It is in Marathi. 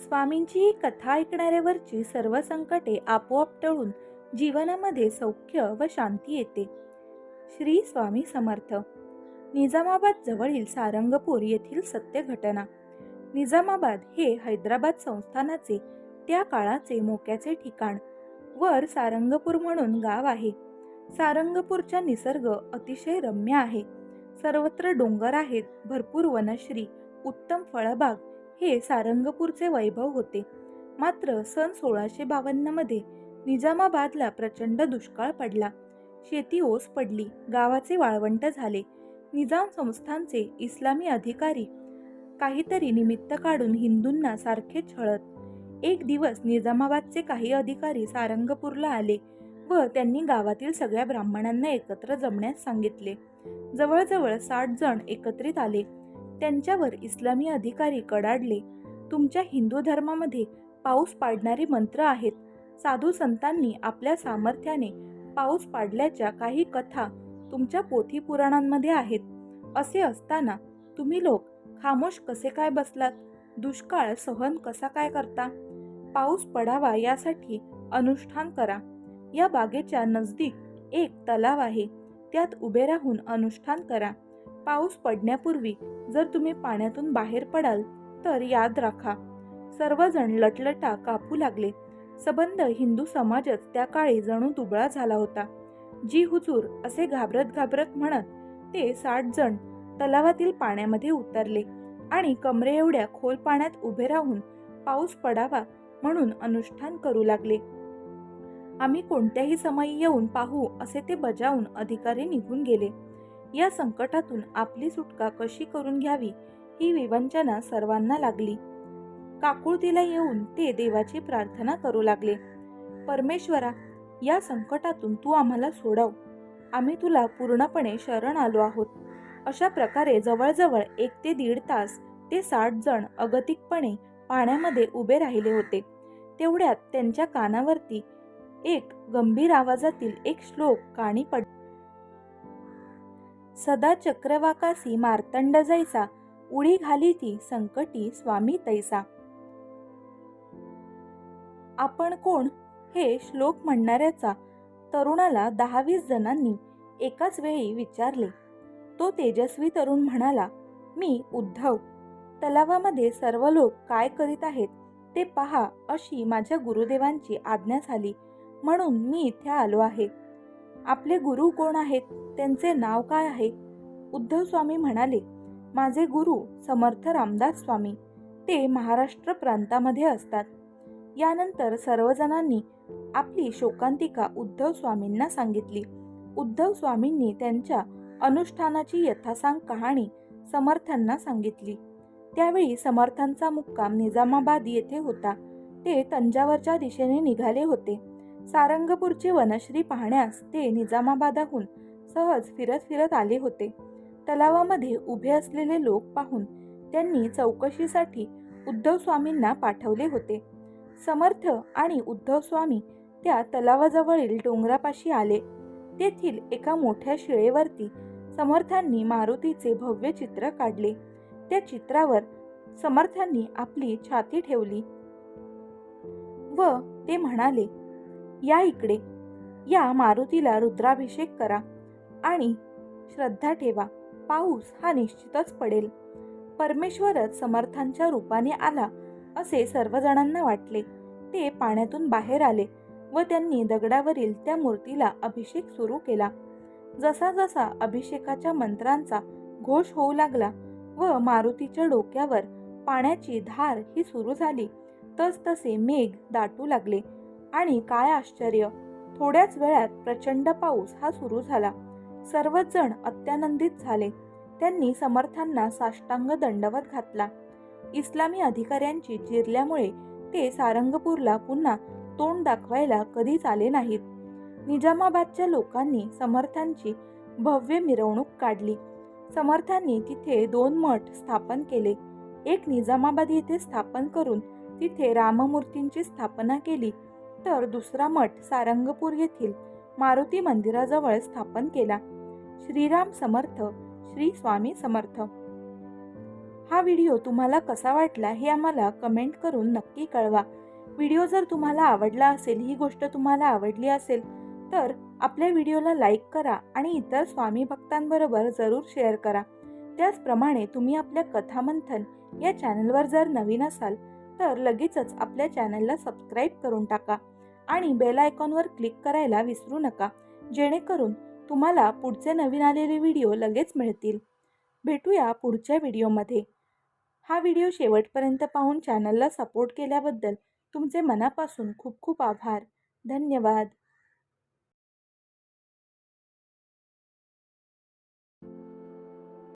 स्वामींची ही कथा ऐकणाऱ्यावरची सर्व संकटे आपोआप टळून जीवनामध्ये सौख्य व शांती येते. श्री स्वामी समर्थ. निजामाबाद जवळील सारंगपूर येथील सत्य घटना. निजामाबाद हे हैदराबाद संस्थानाचे त्या काळाचे मोक्याचे ठिकाण. वर सारंगपूर म्हणून गाव आहे. सारंगपूरचा निसर्ग अतिशय रम्य आहे. सर्वत्र डोंगर आहेत, भरपूर वनश्री, उत्तम फळबाग हे सारंगपूरचे वैभव होते. मात्र सन 1652 मध्ये निजामाबादला प्रचंड दुष्काळ पडला. शेती ओस पडली, गावाचे वाळवंट झाले. निजाम संस्थानचे इस्लामी अधिकारी काहीतरी निमित्त काढून हिंदूंना सारखे छळत. एक दिवस निजामाबादचे काही अधिकारी सारंगपूरला आले व त्यांनी गावातील सगळ्या ब्राह्मणांना एकत्र जमण्यास सांगितले. जवळजवळ 60 जण एकत्रित आले. त्यांच्यावर इस्लामी अधिकारी कडाडले. तुमच्या हिंदू धर्मामध्ये पाऊस पाडणारे मंत्र आहेत. साधू संतांनी आपल्या सामर्थ्याने पाऊस पाडल्याच्या काही कथा तुमच्या पोथी पुराणांमध्ये आहेत. असे असताना तुम्ही लोक खामोश कसे काय बसलात? दुष्काळ सहन कसा काय करता? पाऊस पडावा यासाठी अनुष्ठान करा. या बागेच्या नजदीक एक तलाव आहे, त्यात उभे राहून अनुष्ठान करा. पाऊस पडण्यापूर्वी जर तुम्ही पाण्यातून बाहेर पडाल तर याद राखा. सर्वजण लटलटा कापू लागले. सबंध हिंदू समाजच त्या काळी जणू दुबळा झाला होता. जी हुजूर असे घाबरत घाबरत म्हणत ते 60 जण तलावातील पाण्यामध्ये उतरले आणि कमरे एवढ्या खोल पाण्यात उभे राहून पाऊस पडावा म्हणून अनुष्ठान करू लागले. आम्ही कोणत्याही समयी येऊन पाहू असे ते बजावून अधिकारी निघून गेले. या संकटातून आपली सुटका कशी करून घ्यावी ही विवंचना सर्वांना लागली. काकुळतीला येऊन ते देवाची प्रार्थना करू लागले. परमेश्वरा, या संकटातून तू आम्हाला सोडव. आम्ही तुला पूर्णपणे शरण आलो आहोत. अशा प्रकारे जवळजवळ 1 ते 1.5 तास ते 60 जण अगतिकपणे पाण्यामध्ये उभे राहिले होते. तेवढ्यात त्यांच्या कानावरती एक गंभीर आवाजातील एक श्लोक कानी पडला. सदा चक्रवाकासी मार्तंड जैसा, उडी घाली ती संकटी स्वामी तैसा. आपण कोण? हे श्लोक म्हणणाऱ्याचा तरुणाला 10-20 जणांनी एकाच वेळी विचारले. तो तेजस्वी तरुण म्हणाला, मी उद्धव. तलावामध्ये सर्व लोक काय करीत आहेत ते पहा अशी माझ्या गुरुदेवांची आज्ञा झाली, म्हणून मी इथे आलो आहे. आपले गुरु कोण आहेत? त्यांचे नाव काय आहे? उद्धव स्वामी म्हणाले, माझे गुरु समर्थ रामदास स्वामी. ते महाराष्ट्र प्रांतामध्ये असतात. यानंतर सर्वजणांनी आपली शोकांतिका उद्धव स्वामींना सांगितली. उद्धव स्वामींनी त्यांच्या अनुष्ठानाची यथासांग कहाणी समर्थांना सांगितली. त्यावेळी समर्थांचा मुक्काम निजामाबाद येथे होता. ते तंजावरच्या दिशेने निघाले होते. सारंगपूरचे वनश्री पाहण्यास ते निजामाबादहून सहज फिरत फिरत आले होते. तलावामध्ये उभे असलेले लोक पाहून त्यांनी चौकशीसाठी उद्धव स्वामींना पाठवले होते. समर्थ आणि उद्धव स्वामी त्या तलावाजवळील डोंगरापाशी आले. तेथील एका मोठ्या शिळेवरती समर्थांनी मारुतीचे भव्य चित्र काढले. त्या चित्रावर समर्थांनी आपली छाती ठेवली व ते म्हणाले, या इकडे. या मारुतीला रुद्राभिषेक करा आणि श्रद्धा ठेवा. पाऊस हा निश्चितच पडेल. परमेश्वरच समर्थांच्या रूपाने आला असे सर्वजणांना वाटले. ते पाण्यातून बाहेर आले व त्यांनी दगडावरील त्या मूर्तीला अभिषेक सुरू केला. जसा जसा अभिषेकाच्या मंत्रांचा घोष होऊ लागला व मारुतीच्या डोक्यावर पाण्याची धार ही सुरू झाली, तसतसे मेघ दाटू लागले. आणि काय आश्चर्य, थोड्याच वेळात प्रचंड पाऊस हा सुरू झाला. सर्वच जण अत्यानंदित झाले. त्यांनी समर्थांना साष्टांग दंडवत घातला. इस्लामी अधिकाऱ्यांची चिरल्यामुळे ते सारंगपूरला पुन्हा तोंड दाखवायला कधीच आले नाहीत. निजामाबादच्या लोकांनी समर्थांची भव्य मिरवणूक काढली. समर्थांनी तिथे 2 मठ स्थापन केले. एक निजामाबाद येथे स्थापन करून तिथे राममूर्तींची स्थापना केली, तर दुसरा मठ सारंगपूर येथील मारुती मंदिराजवळ स्थापन केला. श्रीराम समर्थ, श्री स्वामी समर्थ. हा व्हिडिओ तुम्हाला कसा वाटला हे आम्हाला कमेंट करून नक्की कळवा. व्हिडिओ जर तुम्हाला आवडला असेल, ही गोष्ट तुम्हाला आवडली असेल, तर आपल्या व्हिडिओला लाईक करा आणि इतर स्वामी भक्तांबरोबर जरूर शेअर करा. त्याचप्रमाणे तुम्ही आपल्या कथामंथन या चॅनलवर जर नवीन असाल, तर लगेचच आपल्या चॅनलला सबस्क्राईब करून टाका आणि बेल आयकॉनवर क्लिक करायला विसरू नका, जेणेकरून तुम्हाला पुढचे नवीन आलेले व्हिडिओ लगेच मिळतील. भेटूया पुढच्या व्हिडिओमध्ये. हा व्हिडिओ शेवटपर्यंत पाहून चॅनलला सपोर्ट केल्याबद्दल तुमचे मनापासून खूप खूप आभार. धन्यवाद.